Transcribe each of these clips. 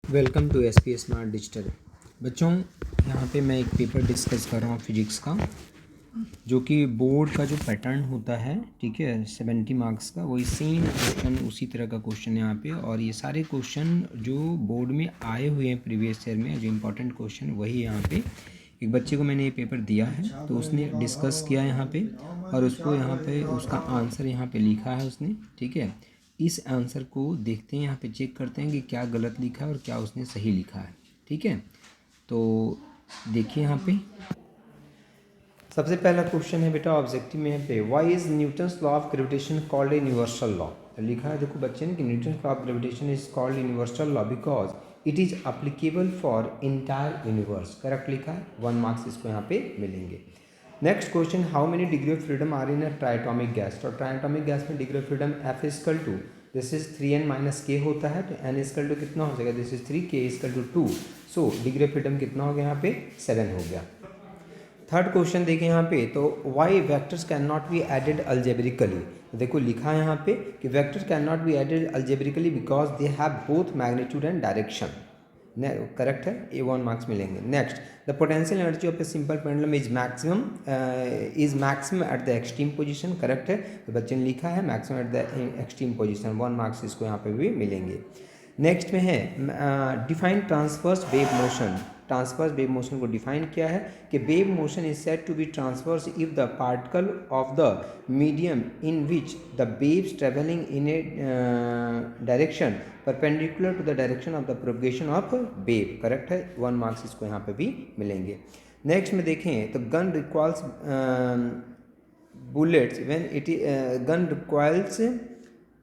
Welcome to S P smart digital. बच्चों, यहाँ पे मैं एक पेपर डिस्कस कर रहा हूँ फिजिक्स का, जो कि बोर्ड का जो पैटर्न होता है, ठीक है, 70 मार्क्स का, वही सेम क्वेश्चन उसी तरह का क्वेश्चन है यहाँ पे। और ये सारे क्वेश्चन जो बोर्ड में आए हुए हैं प्रीवियस ईयर में, जो इम्पोर्टेंट क्वेश्चन वही यहाँ पे। एक बच्चे को मैंने ये पेपर दिया है तो उसने डिस्कस किया यहाँ पे, और उसको यहाँ पे उसका आंसर यहाँ पे लिखा है उसने, ठीक है। इस आंसर को देखते हैं, यहाँ पे चेक करते हैं कि क्या गलत लिखा है और क्या उसने सही लिखा है, ठीक है। तो देखिए यहाँ पे सबसे पहला क्वेश्चन है बेटा, ऑब्जेक्टिव में यहाँ पे why is Newton's law of gravitation called a universal law. लिखा है देखो बच्चे ने कि Newton's law of gravitation is called universal law because it is applicable for entire universe. Correct लिखा है, 1 मार्क्स इसको यहाँ पे मिलेंगे। Next question, how many degree of freedom are in a triatomic gas. तो ट्राइटोमिक गैस में degree of freedom F equal to this is 3n minus के होता है, तो n इजकल टू कितना हो जाएगा, this is 3, k equal to 2। So degree of freedom कितना हो गया यहाँ पे, 7 हो गया। थर्ड क्वेश्चन देखें यहाँ पे, तो why vectors can not be added algebraically. देखो लिखा है यहाँ पे कि vectors can not be added algebraically because they have both magnitude and direction. Correct है, ये 1 मार्क्स मिलेंगे। Next, the potential energy of a simple pendulum is maximum at the extreme position. Correct है, तो बच्चे ने लिखा है maximum at the extreme position, 1 marks इसको यहाँ पे भी मिलेंगे। नेक्स्ट में है define transverse wave motion. Transverse wave motion को डिफाइन किया है कि wave motion is said to be transverse if the particle of the medium in which the waves travelling in a direction perpendicular to the direction of the propagation of wave. Correct है, 1 marks इसको यहाँ पे भी मिलेंगे। Next में देखें तो gun requires bullets when it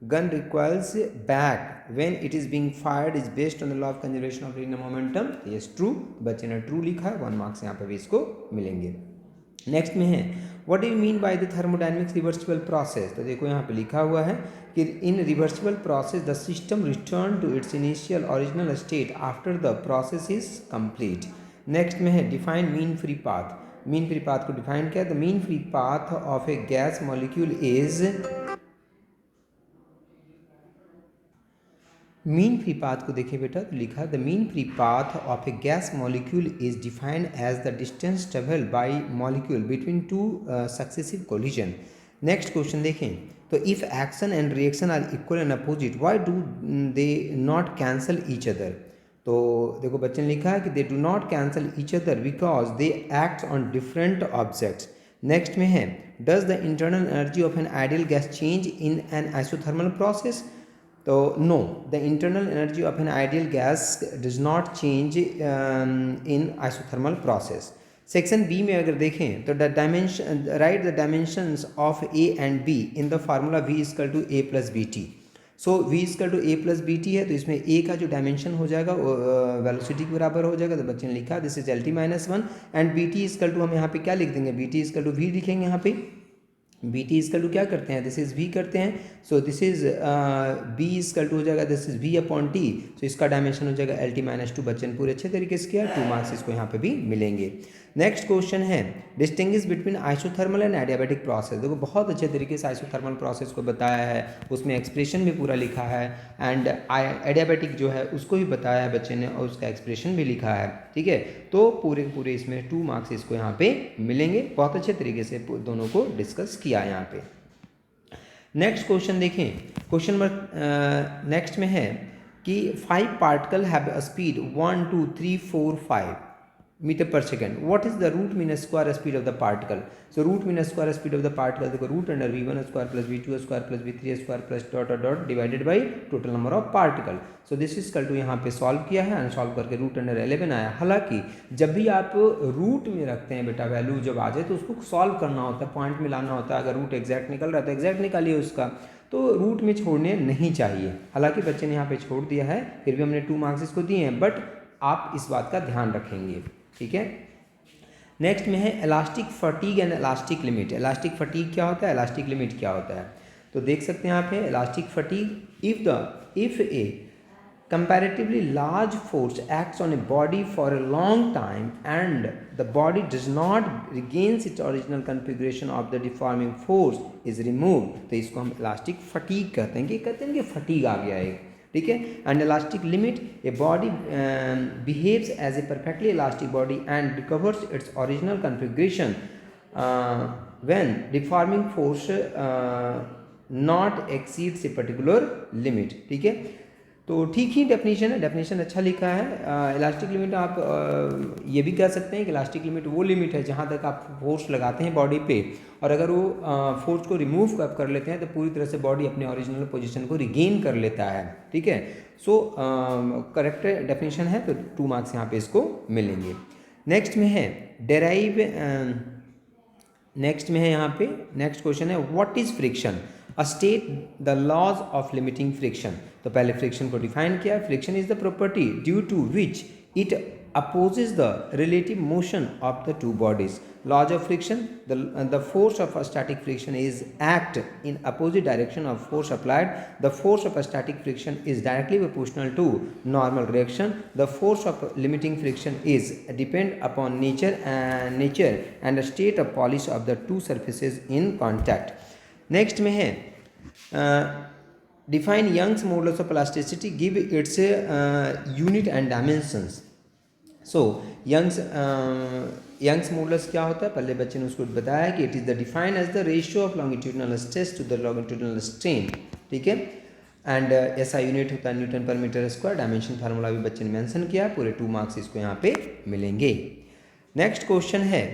gun recoils back when it is being fired is based on the law of conservation of linear momentum। yes true, बच्चे ने ट्रू लिखा है, 1 मार्क्स यहाँ पे भी इसको मिलेंगे। नेक्स्ट में है what do you mean by the thermodynamics reversible process. तो देखो यहाँ पे लिखा हुआ है कि in reversible process the system return to its initial original state after the process is complete. Next में है define mean free path. Mean free path को डिफाइन किया, the mean free path of a gas molecule is, mean free path को देखिए बेटा, तो लिखा the mean free path of a gas molecule is defined as the distance travel by molecule between two successive collision. Next question देखें, तो if action and reaction are equal and opposite why do they not cancel each other. तो देखो बच्चे ने लिखा है कि they do not cancel each other because they act on different objects. Next में है does the internal energy of an ideal gas change in an isothermal process. तो no, the internal energy of an ideal gas does not change in isothermal process. Section B में अगर देखें तो the dimension, write the dimensions of A and B in the formula v equal to A plus B T. So v equal to A plus B T है, तो इसमें a का जो dimension हो जाएगा वो वेलोसिटी के बराबर हो जाएगा। तो बच्चे ने लिखा this is L T minus 1 and B T equal to, हम यहाँ पे क्या लिख देंगे, B T equal to V लिखेंगे यहाँ पे। बी टी इजकल टू क्या करते हैं, दिस इज वी करते हैं, so this is B is equal to हो जाएगा this is V upon T, so इसका डायमेंशन हो जाएगा एल टी माइनस 2। बच्चे ने पूरे अच्छे तरीके से किया, 2 मार्क्स इसको यहाँ पे भी मिलेंगे। नेक्स्ट क्वेश्चन है distinguish between isothermal and adiabatic process. देखो बहुत अच्छे तरीके से आइसोथर्मल प्रोसेस को बताया है, उसमें एक्सप्रेशन भी पूरा लिखा है, एंड एडियाबैटिक जो है उसको भी बताया है बच्चे ने, और उसका एक्सप्रेशन भी लिखा है, ठीक है। तो पूरे पूरे इसमें 2 मार्क्स इसको यहाँ पे मिलेंगे। बहुत अच्छे तरीके से दोनों को डिस्कस किया यहाँ पे। नेक्स्ट क्वेश्चन देखें, क्वेश्चन नंबर नेक्स्ट में है कि 5 particle have a speed 1 2 3 4 5 metre per second, what is the root mean square speed of the particle. So root mean square speed of the particle देखो, root under v1 square plus v2 square plus v3 square plus dot dot divided by total number of particle. So this is equal to यहाँ पे solve किया है, unsolved करके root under 11 आया। हालांकि जब भी आप रूट में रखते हैं बेटा, वैल्यू जब आ जाए तो उसको सॉल्व करना होता है, पॉइंट में लाना होता है। अगर रूट एग्जैक्ट निकल रहा है तो एग्जैक्ट निकालिए उसका, तो रूट में छोड़ने नहीं चाहिए। हालांकि बच्चे ने यहाँ पे छोड़ दिया है, फिर भी हमने 2 मार्क्स इसको दिए हैं, बट आप इस बात का ध्यान रखेंगे, ठीक है। नेक्स्ट में है elastic fatigue and elastic limit. Elastic fatigue क्या होता है, इलास्टिक लिमिट क्या होता है, तो देख सकते हैं यहाँ पे elastic fatigue, if A comparatively large force acts on a body for a long time and the body does not regains its original configuration of the deforming force is removed, तो इसको हम इलास्टिक फटीग कहते हैं कि fatigue आ गया है, ठीक है। And elastic limit, a body behaves as a perfectly elastic body and recovers its original configuration when deforming force not exceeds a particular limit. ठीक है, तो ठीक ही डेफिनेशन है, डेफिनेशन अच्छा लिखा है। इलास्टिक लिमिट आप ये भी कह सकते हैं कि इलास्टिक लिमिट वो लिमिट है जहाँ तक आप फोर्स लगाते हैं बॉडी पे, और अगर वो फोर्स को रिमूव कर लेते हैं तो पूरी तरह से बॉडी अपने ओरिजिनल पोजीशन को रिगेन कर लेता है। ठीक है, सो करेक्ट डेफिनेशन है, तो 2 मार्क्स यहाँ पे इसको मिलेंगे। नेक्स्ट में है डेराइव, नेक्स्ट में है यहाँ पे नेक्स्ट क्वेश्चन है what is friction, state the laws of limiting friction. तो पहले फ्रिक्शन को डिफाइन किया। Friction is the property due to which it opposes the relative motion of the two bodies. Laws of friction, the force of a static friction is act in opposite direction of force applied. The force of a static friction is directly proportional to normal reaction. The force of limiting friction is depend upon nature and the state of polish of the two surfaces in contact. Next में है define Young's modulus of elasticity, give its unit and dimensions. So Young's modulus क्या होता है, पहले बच्चे ने उसको बताया कि it is the defined as the ratio of longitudinal stress to the longitudinal strain. ठीक है, एंड ऐसा यूनिट होता है न्यूटन पर मीटर स्क्वायर। डायमेंशन फार्मूला भी बच्चे ने मेंशन किया। पूरे 2 मार्क्स इसको यहाँ पे मिलेंगे। नेक्स्ट क्वेश्चन है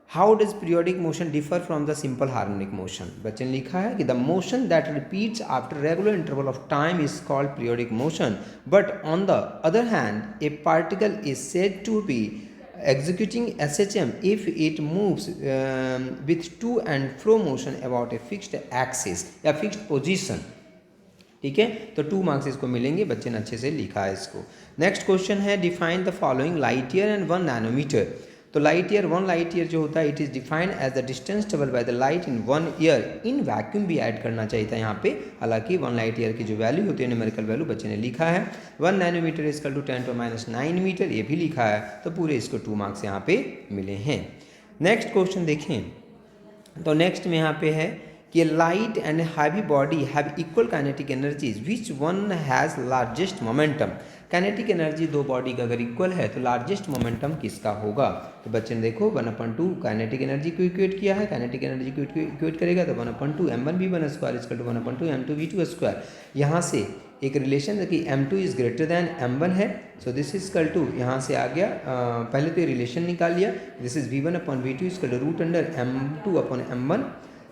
how does periodic motion differ from the simple harmonic motion. बच्चे ने लिखा है कि the motion that repeats after regular interval of time is called periodic motion, but on the other hand a particle is said to be executing SHM if it moves with to and fro motion about a fixed axis या fixed position। ठीक है, तो 2 marks इसको मिलेंगे। बच्चे ने अच्छे से लिखा है इसको। नेक्स्ट क्वेश्चन है define the following light year and 1 nanometre. तो लाइट ईयर 1 लाइट ईयर जो होता है it is defined as the distance travel by the light in 1 year in vacuum भी ऐड करना चाहिए था यहाँ पे। हालांकि 1 लाइट ईयर की जो वैल्यू होती है न्यूमेरिकल वैल्यू बच्चे ने लिखा है 1 नैनोमीटर इजकल टू 10⁻⁹ मीटर, ये भी लिखा है। तो पूरे इसको 2 मार्क्स यहाँ पे मिले हैं। नेक्स्ट क्वेश्चन देखें, तो नेक्स्ट में यहाँ पे है कि light and heavy body have equal kinetic energies which one has largest momentum. Kinetic energy 2 body का अगर इक्वल है तो लार्जेस्ट मोमेंटम किसका होगा। तो बच्चे ने देखो 1/2 काइनेटिक एनर्जी को इक्वेट किया है। काइनेटिक एनर्जी को इक्वेट करेगा तो 1/2 m1v1 square is equal to 1/2 m2v2 square. यहाँ से एक रिलेशन है कि m2 is greater than m1 है। So this is equal to, यहाँ से आ गया पहले तो ये रिलेशन निकाल लिया। This is v1/v2 equal to root under m2/m1।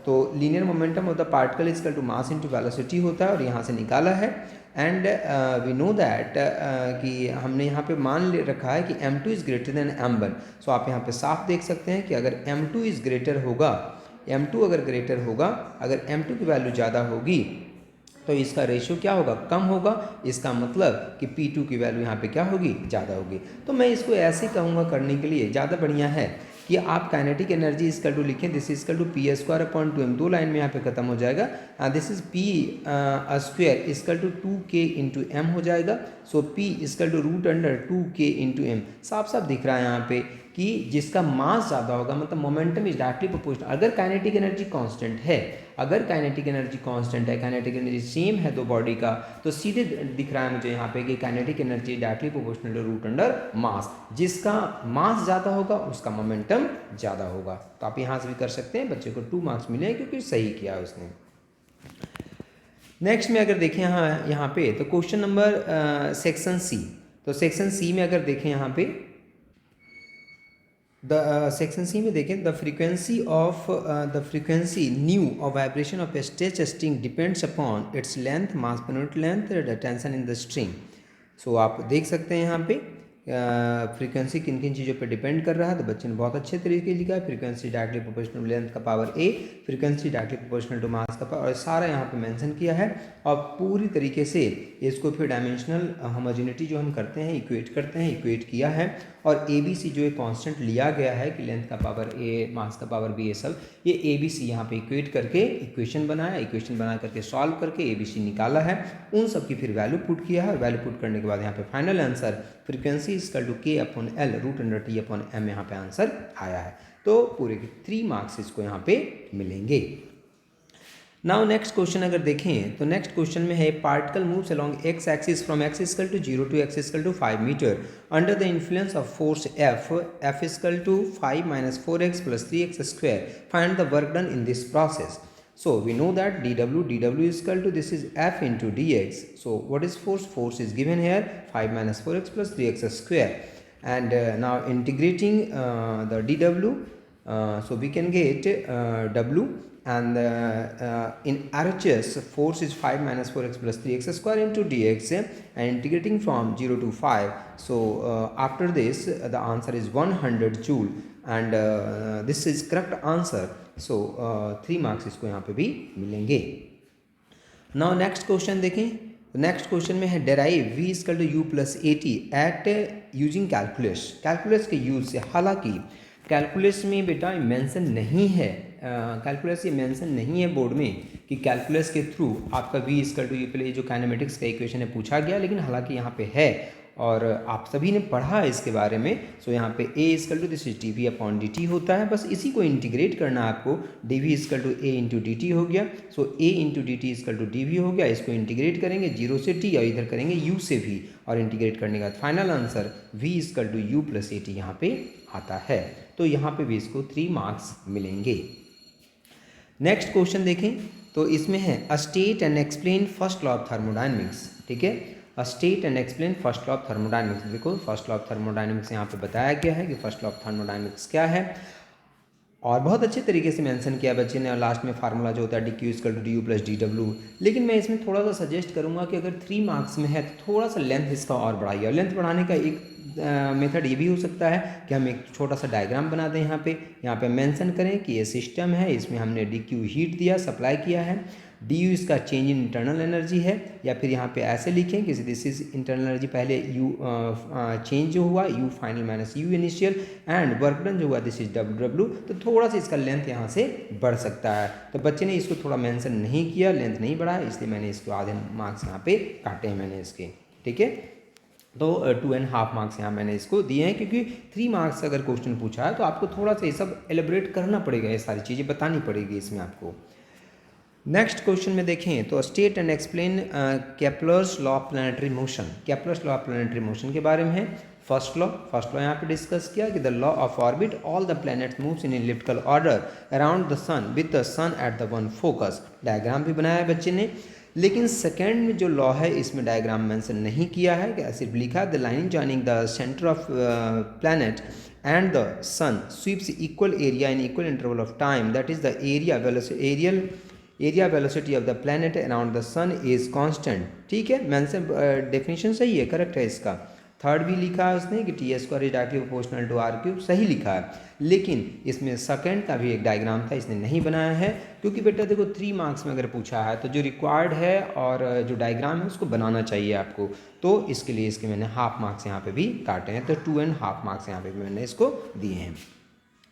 तो linear momentum of the particle equal to mass into velocity होता है और यहाँ से निकाला है। एंड वी नो दैट कि हमने यहाँ पे मान ले रखा है कि m2 is greater than m1। सो आप यहाँ पे साफ देख सकते हैं कि अगर m2 इज़ ग्रेटर होगा, m2 अगर ग्रेटर होगा, अगर m2 की वैल्यू ज़्यादा होगी तो इसका रेशियो क्या होगा, कम होगा। इसका मतलब कि P2 की वैल्यू यहाँ पे क्या होगी, ज़्यादा होगी। तो मैं इसको ऐसे कहूँगा करने के लिए ज़्यादा बढ़िया है कि आप काइनेटिक एनर्जी इसकल टू लिखें, this equal to p²/2m। 2 line में यहाँ पे खत्म हो जाएगा। This is p² equal to 2k into m हो जाएगा। So p equal to root under 2k into m। साफ साफ दिख रहा है यहाँ पे कि जिसका मास ज़्यादा होगा मतलब मोमेंटम इज डायरेक्टली प्रोपोर्शनल। अगर काइनेटिक एनर्जी कांस्टेंट है, अगर काइनेटिक एनर्जी कांस्टेंट है, काइनेटिक एनर्जी सेम है 2 बॉडी का, तो सीधे दिख रहा है मुझे यहाँ पे कि kinetic energy directly proportional to root under mass. जिसका मास ज़्यादा होगा उसका मोमेंटम ज़्यादा होगा। तो आप यहाँ से भी कर सकते हैं। बच्चे को 2 मार्क्स मिले क्योंकि सही किया उसने। नेक्स्ट में अगर देखें यहाँ पे तो क्वेश्चन नंबर सेक्शन सी। तो सेक्शन सी में अगर देखें यहाँ पे सेक्शन सी में देखें the frequency nu of vibration of a stretch string depends upon its length, mass per unit length, the tension in the string. So आप देख सकते हैं यहाँ पे फ्रीक्वेंसी किन किन चीज़ों पे डिपेंड कर रहा है। तो बच्चे ने बहुत अच्छे तरीके से लिखा है। फ्रीक्वेंसी डायरेक्टली प्रोपोर्शनल लेंथ का power a, frequency directly proportional to mass का पावर, और सारा यहाँ पे मेंशन किया है। और पूरी तरीके से इसको फिर डायमेंशनल होमोजेनिटी जो हम करते हैं इक्वेट करते हैं, इक्वेट किया है। और ABC जो एक कांस्टेंट लिया गया है कि लेंथ का पावर a, मास का पावर b, ये सब ये ABC यहाँ पे इक्वेट करके इक्वेशन बनाया, इक्वेशन बना करके सॉल्व करके ABC निकाला है। उन सब की फिर वैल्यू पुट किया है। वैल्यू पुट करने के बाद यहाँ पे final answer frequency equal to k/L root under T/m यहाँ पे आंसर आया है। तो पूरे के 3 मार्क्स इसको यहाँ पे मिलेंगे। नाउ नेक्स्ट क्वेश्चन अगर देखें तो नेक्स्ट क्वेश्चन में है particle moves along X axis from X equal to 0 to X equal to 5 metre under the influence of force F equal to 5 minus 4x plus 3x square find the work done in this process. So we know that dw is equal to, this is f into dx. So what is force? Force is given here 5 minus 4x plus 3x square. And now integrating the dw, so we can get w, and in RHS force is 5 minus 4x plus 3x square into dx, and integrating from 0 to 5. So after this the answer is 100 joule, and this is correct answer. So 3 marks इसको यहाँ पे भी मिलेंगे. Now next question देखें. नेक्स्ट question में है derive v equal to u plus AT at using calculus. Calculus के यूज से, हालांकि कैलकुलस में बेटा मेंशन नहीं है, कैलकुलस ये मेंशन नहीं है बोर्ड में कि कैलकुलस के थ्रू आपका v इक्वल टू, ये पहले जो काइनेमेटिक्स का इक्वेशन है पूछा गया, लेकिन हालांकि यहाँ पे है और आप सभी ने पढ़ा है इसके बारे में. सो यहाँ पे a equal to this is D V upon D T होता है, बस इसी को इंटीग्रेट करना है आपको. D V equal to A into D T हो गया. So a into D T equal to D V हो गया. इसको इंटीग्रेट करेंगे 0 से t और इधर करेंगे u से v, और इंटीग्रेट करने का final answer v equal to U plus A T यहाँ पे आता है. तो यहाँ पे भी इसको 3 मार्क्स मिलेंगे. नेक्स्ट क्वेश्चन देखें तो इसमें है state and explain first law of thermodynamics. ठीक है, state and explain first law of thermodynamics. देखो फर्स्ट लॉ ऑफ थर्मोडायनेमिक्स यहाँ पे बताया गया है कि फर्स्ट लॉ ऑफ थर्मोडायनेमिक्स क्या है, और बहुत अच्छे तरीके से मेंशन किया बच्चे ने. और लास्ट में फार्मूला जो होता है D Q equal to D U plus D W. लेकिन मैं इसमें थोड़ा सा सजेस्ट करूँगा कि अगर 3 मार्क्स में है तो थोड़ा सा लेंथ इसका और बढ़ाइए. और लेंथ बढ़ाने का एक मेथड ये भी हो सकता है कि हम एक छोटा सा डायग्राम बना दें. यहाँ पे मेंशन करें कि ये सिस्टम है, इसमें हमने डी क्यू हीट दिया, सप्लाई किया है, डी यू इसका चेंज इन इंटरनल एनर्जी है, या फिर यहाँ पे ऐसे लिखें कि दिस इज इंटरनल एनर्जी, पहले यू चेंज जो हुआ you final minus you initial, and work done जो हुआ दिस इज डब्ल्यू डब्ल्यू. तो थोड़ा सा इसका लेंथ यहाँ से बढ़ सकता है. तो बच्चे ने इसको थोड़ा मेंशन नहीं किया, लेंथ नहीं बढ़ाया, इसलिए मैंने इसको आधे मार्क्स यहाँ पे काटे हैं मैंने इसके. ठीक है, तो 2.5 मार्क्स यहाँ मैंने इसको दिए हैं, क्योंकि 3 मार्क्स अगर क्वेश्चन पूछा है तो आपको थोड़ा सा ये सब एलिब्रेट करना पड़ेगा, ये सारी चीज़ें बतानी पड़ेगी इसमें आपको. नेक्स्ट क्वेश्चन में देखें तो state and explain Kepler's law of planetary motion. Kepler's law of planetary motion के बारे में है. फर्स्ट लॉ यहाँ पे डिस्कस किया कि the law of orbit all the planets moves in elliptical order around the sun with the sun at the one focus. Diagram भी बनाया है बच्चे ने, लेकिन सेकेंड में जो लॉ है इसमें डायग्राम मेंशन नहीं किया है, कि सिर्फ लिखा the line joining the centre of planet and the sun sweeps equal area in equal interval of time, that is the area velocity of the planet around the sun is constant. ठीक है, mention definition सही है, correct है इसका. Third भी लिखा है उसने कि T square is directly proportional to R cube, सही लिखा है. लेकिन इसमें सेकंड का भी एक डायग्राम था, इसने नहीं बनाया है, क्योंकि बेटा देखो 3 मार्क्स में अगर पूछा है तो जो रिक्वायर्ड है और जो डायग्राम है उसको बनाना चाहिए आपको. तो इसके लिए इसके मैंने हाफ मार्क्स यहाँ पे भी काटे हैं, तो 2.5 मार्क्स यहाँ पे भी मैंने इसको दिए हैं.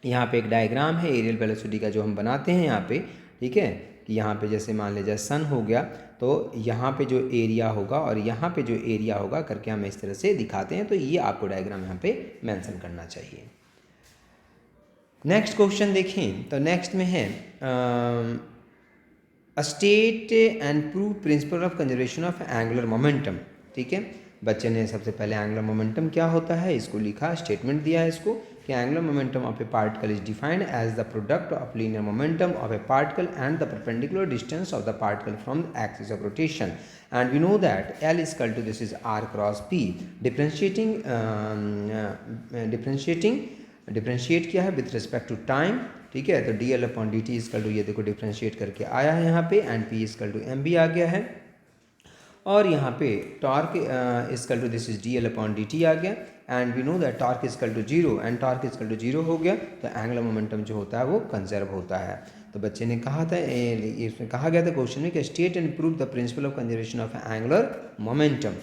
यहाँ पे एक डायग्राम है एरियल वेलोसिटी का जो हम बनाते हैं यहाँ पे. ठीक है, कि यहाँ पे जैसे मान लीजिए सन हो गया, तो यहाँ पे जो एरिया होगा और यहाँ पे जो एरिया होगा करके हम इस तरह से दिखाते हैं. तो ये आपको डायग्राम यहाँ पे मेंशन करना चाहिए. नेक्स्ट क्वेश्चन देखें तो नेक्स्ट में है state and prove principle of conservation of angular momentum. ठीक है, बच्चे ने सबसे पहले एंगुलर मोमेंटम क्या होता है इसको लिखा, स्टेटमेंट दिया है इसको कि angular momentum of a particle is defined as the product of linear momentum of a particle and the perpendicular distance of the particle from the axis of rotation. And we know that L is equal to this is R cross P. Differentiate किया है with respect to time. ठीक है, तो D L upon D T equal to, ये देखो differentiate करके आया है यहाँ पे, and P is equal to M भी आ गया है. और यहाँ पे torque is equal to this is D L upon D T आ गया. And we know that torque is equal to 0, and torque is equal to 0 हो गया, तो एंगुलर मोमेंटम जो होता है वो कंजर्व होता है. तो बच्चे ने कहा था, इसमें कहा गया था क्वेश्चन में कि state and prove the principle of conservation of angular momentum.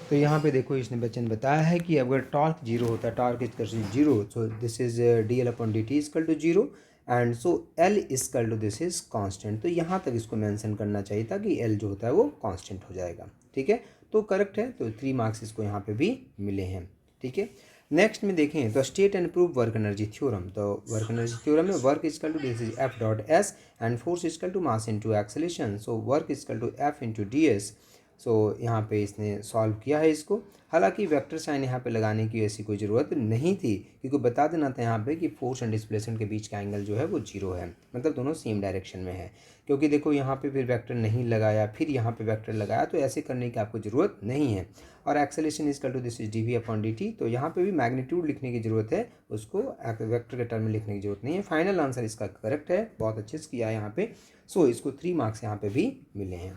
तो यहाँ पे देखो इसने बच्चे ने बताया है कि अगर टॉर्क 0 होता है, torque is equal to 0, so this is D L upon D T equal to 0, and so L equal to this is constant. तो यहाँ तक इसको मेंशन करना चाहिए था कि एल जो होता है वो कांस्टेंट हो जाएगा. ठीक है, तो करेक्ट है, तो 3 मार्क्स इसको यहाँ पे भी मिले हैं. ठीक है, नेक्स्ट में देखें तो state and prove work energy theorem. तो वर्क एनर्जी थ्योरम में work is equal to this is F dot S and force is equal to mass into acceleration, so work is equal to F into D S. So यहाँ पे इसने solve किया है इसको। हालांकि vector sign यहाँ पे लगाने की ऐसी कोई ज़रूरत नहीं थी, क्योंकि बता देना था यहाँ पे कि फोर्स एंड डिस्प्लेसमेंट के बीच का एंगल जो है वो 0 है, मतलब दोनों सेम डायरेक्शन में है। क्योंकि देखो यहाँ पे फिर वेक्टर नहीं लगाया, फिर यहाँ पे वेक्टर लगाया, तो ऐसे करने की आपको ज़रूरत नहीं है। और acceleration is equal to this is D V upon D T, तो यहाँ पे भी मैग्नीट्यूड लिखने की ज़रूरत है, उसको वेक्टर के टर्म में लिखने की ज़रूरत नहीं है। फाइनल आंसर इसका करेक्ट है, बहुत अच्छे से किया है यहाँ पे। सो इसको 3 मार्क्स यहाँ पे भी मिले हैं।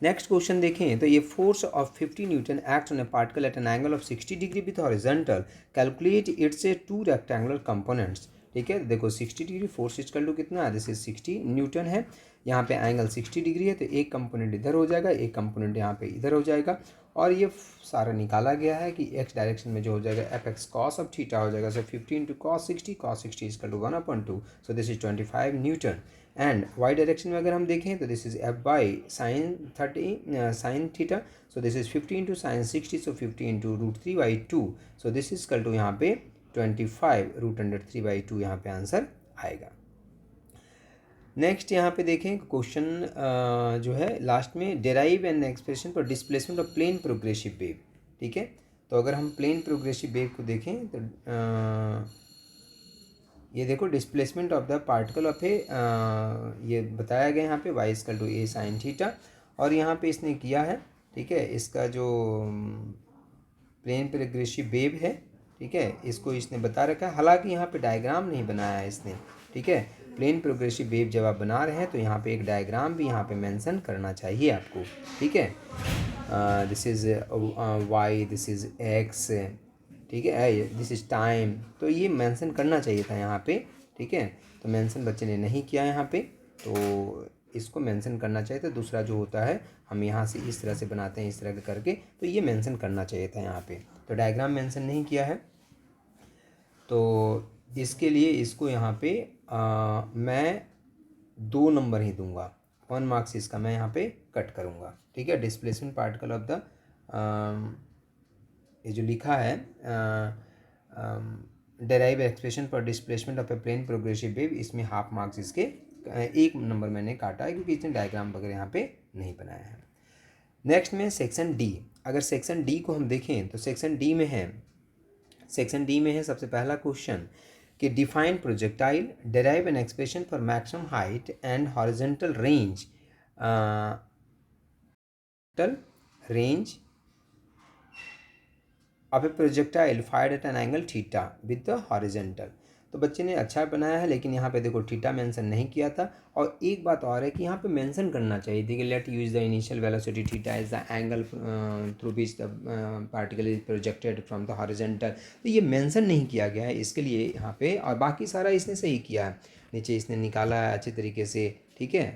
नेक्स्ट क्वेश्चन देखें तो ये force of 50 Newton act on A particle at an angle of 60 degree with horizontal, calculate it's a 2 rectangular components. ठीक है, देखो 60 डिग्री फोर्स इक्वल टू कितना है, दिस इज 60 न्यूटन है। यहाँ पे एंगल 60 डिग्री है, तो एक कंपोनेंट इधर हो जाएगा, एक कंपोनेंट यहाँ पे इधर हो जाएगा। और ये सारा निकाला गया है कि एक्स डायरेक्शन में जो हो जाएगा F X cos of theta हो जाएगा। So 50 into cos 60 is equal to 1/2, so this is 25 newton. And Y direction में अगर हम देखें तो this is F by sine 30 sine theta, so this is 50 into sine 60, so 50 into √3/2, so this is equal to यहाँ पे 25 √3/2 यहाँ पे answer आएगा। नेक्स्ट यहाँ पे देखें क्वेश्चन जो है लास्ट में, derive an expression for displacement of plane progressive wave. ठीक है, तो अगर हम प्लेन प्रोग्रेसिव वेव को देखें तो ये देखो displacement of the particle of A, ये बताया गया यहाँ पे Y equal to A sine theta, और यहाँ पे इसने किया है। ठीक है, इसका जो प्लेन प्रोग्रेसिव वेव है, ठीक है, इसको इसने बता रखा है। हालांकि यहाँ पे डायग्राम नहीं बनाया है इसने। ठीक है, प्लेन प्रोग्रेसिव वेव जब आप बना रहे हैं तो यहाँ पे एक डायग्राम भी यहाँ पे मेंशन करना चाहिए आपको। ठीक है, this is why, this is x, ठीक है, दिस इज़ टाइम, तो ये मेंशन करना चाहिए था यहाँ पे। ठीक है, तो मेंशन बच्चे ने नहीं किया यहाँ पे, तो इसको मेंशन करना चाहिए था। दूसरा जो होता है हम यहाँ से इस तरह से बनाते हैं, इस तरह करके, तो ये मेंशन करना चाहिए था यहाँ पे, तो डायग्राम मेंशन नहीं किया है। तो इसके लिए इसको यहाँ पे मैं 2 नंबर ही दूंगा, 1 मार्क्स इसका मैं यहाँ पे कट करूँगा। ठीक है, डिस्प्लेसमेंट पार्टिकल ऑफ द, ये जो लिखा है derive expression for displacement of a plane progressive wave, इसमें हाफ मार्क्स इसके 1 नंबर मैंने काटा है, क्योंकि इसने डायग्राम वगैरह यहाँ पे नहीं बनाया है। नेक्स्ट में सेक्शन डी। अगर सेक्शन डी को हम देखें तो सेक्शन डी में है सबसे पहला क्वेश्चन कि define projectile, derive an expression for maximum height and horizontal range of A projectile fired eight an angle theta with the horizontal. तो बच्चे ने अच्छा बनाया है, लेकिन यहाँ पे देखो थीटा मेंशन नहीं किया था। और एक बात और है कि यहाँ पे मेंशन करना चाहिए थी कि let use the initial velocity theta is the angle through which the particle is projected from the horizontal, तो ये मेंशन नहीं किया गया है इसके लिए यहाँ पे। और बाकी सारा इसने सही किया है, नीचे इसने निकाला है अच्छे तरीके से। ठीक है,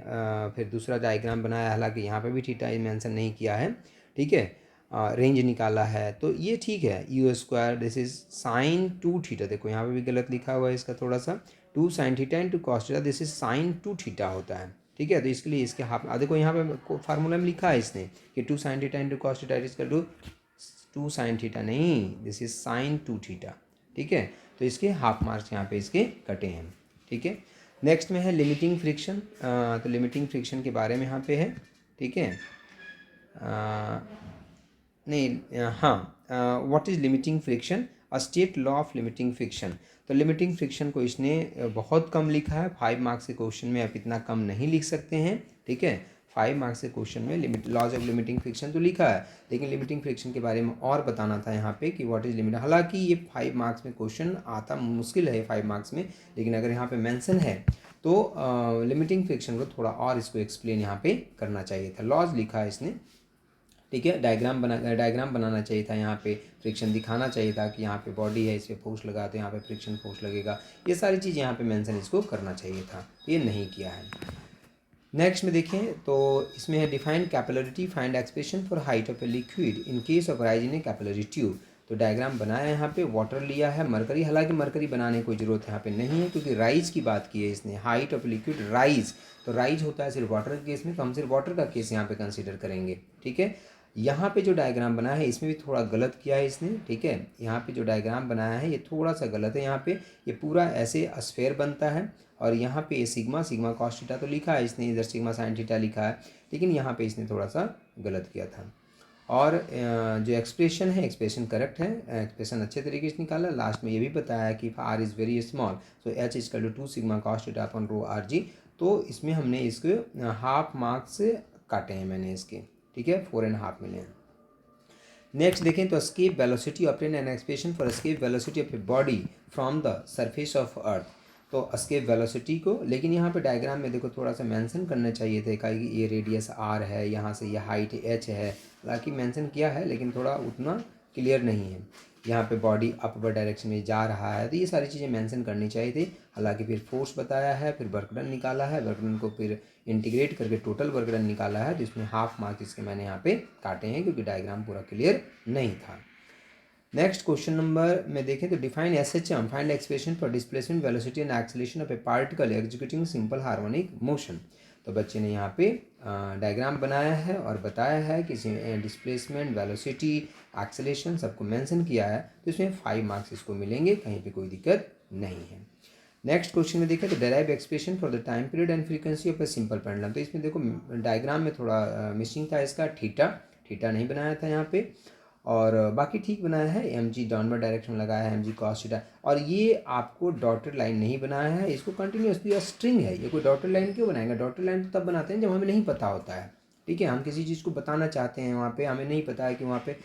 फिर दूसरा डायग्राम बनाया, हालांकि यहाँ पर भी थीटा मेंशन नहीं किया है। ठीक है, रेंज निकाला है, तो ये ठीक है। You square this is sine 2 theta, देखो यहाँ पे भी गलत लिखा हुआ है इसका थोड़ा सा, 2 sine theta into cos theta, this is sine 2 theta होता है। ठीक है, तो इसके लिए इसके हाफ, देखो यहाँ पे फार्मूला में लिखा है इसने कि 2 sine theta into cos theta is equal to 2 sine theta, नहीं, दिस इज साइन 2 थीटा। ठीक है, तो इसके हाफ मार्क्स यहाँ पे इसके कटे हैं। ठीक है, नेक्स्ट में है लिमिटिंग फ्रिक्शन। तो लिमिटिंग फ्रिक्शन के बारे में यहाँ पे है। ठीक है, नहीं, हाँ, what is limiting friction, a state law of limiting friction. तो लिमिटिंग फ्रिक्शन को इसने बहुत कम लिखा है, 5 मार्क्स के क्वेश्चन में आप इतना कम नहीं लिख सकते हैं। ठीक है, 5 मार्क्स के क्वेश्चन में limit laws of limiting friction तो लिखा है, लेकिन लिमिटिंग फ्रिक्शन के बारे में और बताना था यहाँ पे कि व्हाट इज़ लिमिट। हालांकि ये 5 मार्क्स में क्वेश्चन आता मुश्किल है 5 मार्क्स में, लेकिन अगर यहाँ पे मेंशन है तो लिमिटिंग फ्रिक्शन को थोड़ा और इसको एक्सप्लेन यहाँ पे करना चाहिए था। लॉज लिखा है इसने। ठीक है, डायग्राम बनाना चाहिए था, यहाँ पे फ्रिक्शन दिखाना चाहिए था कि यहाँ पे बॉडी है, इस पर फोर्स लगा तो यहाँ पे फ्रिक्शन फोर्स लगेगा, ये सारी चीज़ यहाँ पे मेंशन इसको करना चाहिए था, ये नहीं किया है। नेक्स्ट में देखें तो इसमें है defined capillarity, find expression for height of a liquid in case of rise in A capillary tube. तो डायग्राम बनाया यहाँ पे, वाटर लिया है, मरकरी, हालांकि मरकरी बनाने की कोई ज़रूरत यहाँ पे नहीं है, क्योंकि राइज की बात की है इसने, हाइट ऑफ लिक्विड राइज, तो राइज होता है सिर्फ वाटर के केस में, तो हम सिर्फ वाटर का केस यहाँ पे कंसिडर करेंगे। ठीक है, यहाँ पे जो डायग्राम बनाया है इसमें भी थोड़ा गलत किया है इसने, ठीक है। यहाँ पे जो डायग्राम बनाया है ये थोड़ा सा गलत है। यहाँ पे ये पूरा ऐसे स्फेयर बनता है और यहाँ पे ये सिग्मा कॉस थीटा तो लिखा है इसने, इधर सिग्मा साइन थीटा लिखा है, लेकिन यहाँ पे इसने थोड़ा सा गलत किया था। और जो एक्सप्रेशन है, एक्सप्रेशन करेक्ट है, एक्सप्रेशन अच्छे तरीके से निकाला। लास्ट में ये भी बताया कि R is very small so H is to 2 sigma cos theta upon rho R G. तो इसमें हमने इसको हाफ मार्क्स काटे हैं मैंने इसके, ठीक है, 4.5 मिले हैं। नेक्स्ट देखें तो escape velocity obtain N expression for escape velocity of a body from the surface of earth. तो एस्केप वेलोसिटी को, लेकिन यहाँ पे डायग्राम में देखो थोड़ा सा मेंशन करना चाहिए थे कि ये रेडियस आर है, यहाँ से ये हाइट एच है, हालांकि मेंशन किया है लेकिन थोड़ा उतना क्लियर नहीं है। यहाँ पे बॉडी अपवर्ड डायरेक्शन में जा रहा है, तो ये सारी चीज़ें मेंशन करनी चाहिए थी। हालांकि फिर फोर्स बताया है, फिर वर्क डन निकाला है, वर्क डन को फिर इंटीग्रेट करके टोटल वर्क डन निकाला है, जिसमें हाफ मार्क्स इसके मैंने यहाँ पे काटे हैं क्योंकि डायग्राम पूरा क्लियर नहीं था। नेक्स्ट क्वेश्चन नंबर में देखें तो define SHM, find expression for displacement velocity and acceleration of a particle executing simple harmonic motion. तो बच्चे ने यहाँ पे डायग्राम बनाया है और बताया है कि डिस्प्लेसमेंट, वेलोसिटी, एक्सेलरेशन सबको मेंशन किया है, तो इसमें 5 मार्क्स इसको मिलेंगे, कहीं पे कोई दिक्कत नहीं है। नेक्स्ट क्वेश्चन में देखें तो derive expression for the time period and frequency of a simple pendulum. तो इसमें देखो डायग्राम में थोड़ा मिसिंग था इसका, थीटा नहीं बनाया था यहाँ पे, और बाकी ठीक बनाया है। एम जी डाउनवर्ड डायरेक्शन लगाया है, एम जी कॉस थीटा, और ये आपको डॉटेड लाइन नहीं बनाया है, इसको कंटिन्यूसली स्ट्रिंग है। ये कोई डॉटेड लाइन क्यों बनाएगा? डॉटेड लाइन तो तब बनाते हैं जब हमें नहीं पता होता है, ठीक है। हम किसी चीज़ को बताना चाहते हैं, वहाँ पे हमें नहीं पता है कि वहाँ पे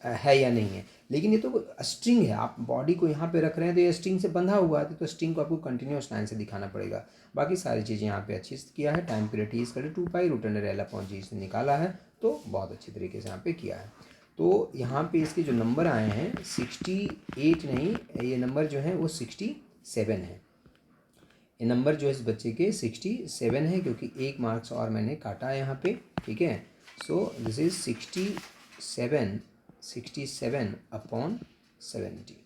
है या नहीं है, लेकिन ये तो स्ट्रिंग है, आप बॉडी को यहाँ पे रख रहे हैं तो ये स्ट्रिंग से बंधा हुआ है, तो स्ट्रिंग को आपको कंटिन्यूस लाइन से दिखाना पड़ेगा। बाकी सारी चीज़ें यहाँ पे अच्छे से किया है। टाइम पीरियड टी इसका 2 pi root under L upon G से निकाला है, तो बहुत अच्छे तरीके से यहाँ पे किया है। तो यहाँ पे इसके जो नंबर आए हैं 68 नहीं, ये नंबर जो है वो 67 है। ये नंबर जो है इस बच्चे के 67 है, क्योंकि 1 मार्क्स और मैंने काटा है यहाँ पे, ठीक है। So this is 67 upon 70।